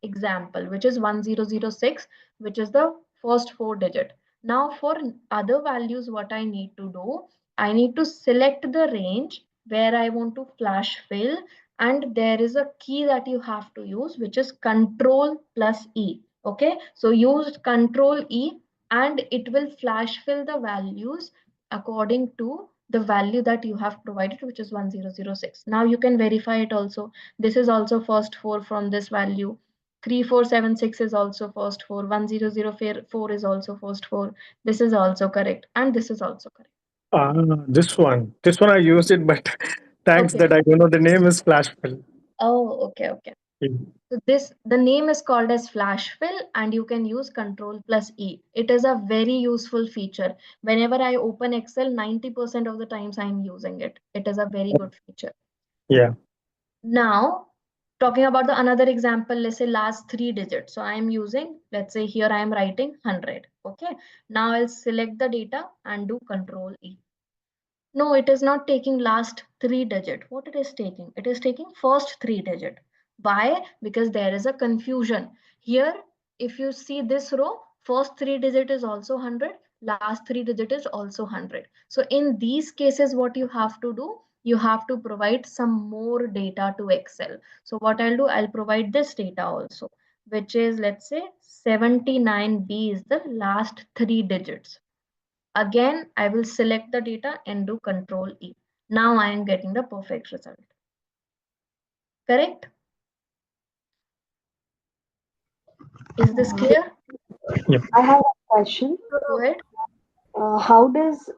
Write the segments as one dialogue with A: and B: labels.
A: example, which is 1006, which is the first 4 digit. Now for other values, what I need to do, I need to select the range where I want to flash fill, and there is a key that you have to use, which is Control plus E. Okay, so use Control E and it will flash fill the values according to the value that you have provided, which is 1006. Now you can verify it also. This is also first 4 from this value. 3476 is also first 4. 1004 is also first 4. This is also correct. And this is also correct.
B: This one I used it, but thanks
A: Okay.
B: that I don't know the name is flash fill.
A: Oh, okay, okay. So the name is called as flash fill, and you can use Control plus E. It is a very useful feature. Whenever I open Excel, 90% of the times I'm using it. It is a very good feature.
B: Yeah.
A: Now, talking about the another example, let's say last 3 digits. So I'm using, let's say here I am writing 100. Okay. Now I'll select the data and do Control E. No, it is not taking last 3 digit. What it is taking? It is taking first 3 digit. Why? Because there is a confusion. Here, if you see this row, first 3 digit is also 100, last 3 digit is also 100. So in these cases, what you have to do, you have to provide some more data to Excel. So what I'll do, I'll provide this data also, which is, let's say 79B is the last 3 digits. Again, I will select the data and do Control E. Now I am getting the perfect result. Correct? Is this clear?
B: Yep.
C: I have a question.
A: Go ahead.
C: How does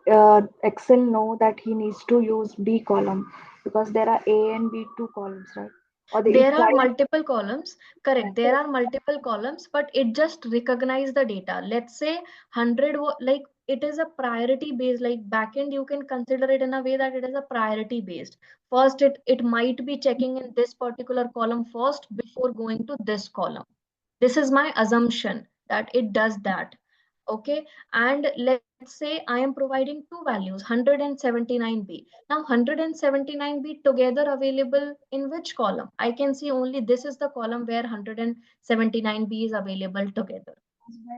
C: Excel know that he needs to use B column? Because there are A and B two columns, right? Or they
A: There are
C: try.
A: multiple columns. Correct. There are multiple columns, but it just recognize the data. Let's say 100, like it is a priority based, like backend, you can consider it in a way that it is a priority based. First, it might be checking in this particular column first before going to this column. This is my assumption that it does that. Okay, and let's say I am providing two values, 179B. Now 179B together available in which column? I can see only this is the column where 179B is available together.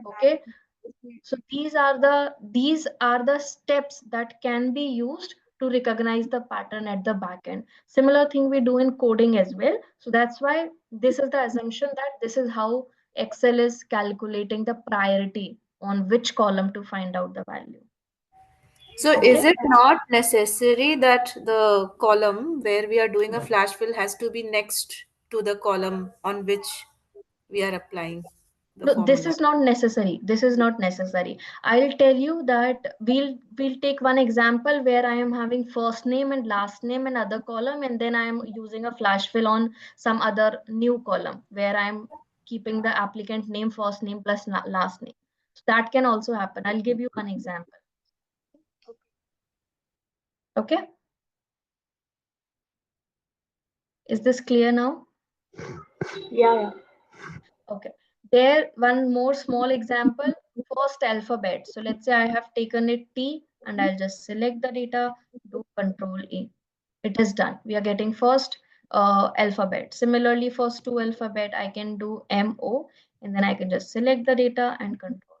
A: Okay, so these are the steps that can be used to recognize the pattern at the back end. Similar thing we do in coding as well. So that's why this is the assumption that this is how Excel is calculating the priority on which column to find out the value.
D: So is
A: Okay.
D: it not necessary that the column where we are doing a flash fill has to be next to the column on which we are applying the
A: No, this
D: formula?
A: is not necessary. This is not necessary. I'll tell you that we'll take one example where I am having first name and last name in other column, and then I am using a flash fill on some other new column where I'm keeping the applicant name, first name plus last name. So that can also happen. I'll give you one example. Okay. Is this clear now?
C: Yeah.
A: Okay. There, one more small example, first alphabet. So let's say I have taken it T and I'll just select the data, do Control E. It is done. We are getting first alphabet. Similarly, first two alphabet, I can do MO and then I can just select the data and control.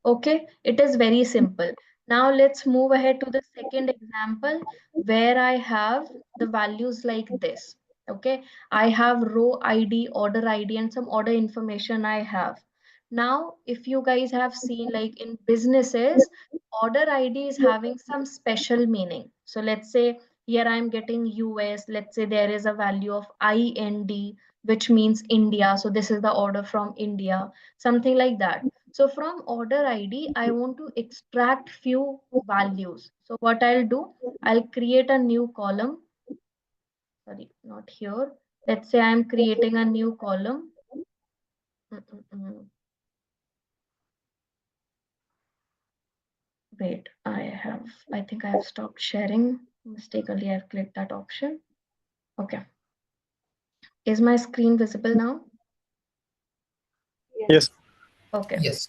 A: Okay, it is very simple. Now let's move ahead to the second example where I have the values like this. Okay, I have row ID, order ID, and some order information I have. Now, if you guys have seen, like in businesses, order ID is having some special meaning. So let's say here I'm getting US, let's say there is a value of IND, which means India. So this is the order from India, something like that. So from order ID, I want to extract few values. So what I'll do, I'll create a new column. Sorry, not here. Let's say I'm creating a new column. Wait, I think I have stopped sharing. Mistakenly, I've clicked that option. Okay. Is my screen visible now?
B: Yes.
A: Okay.
E: Yes.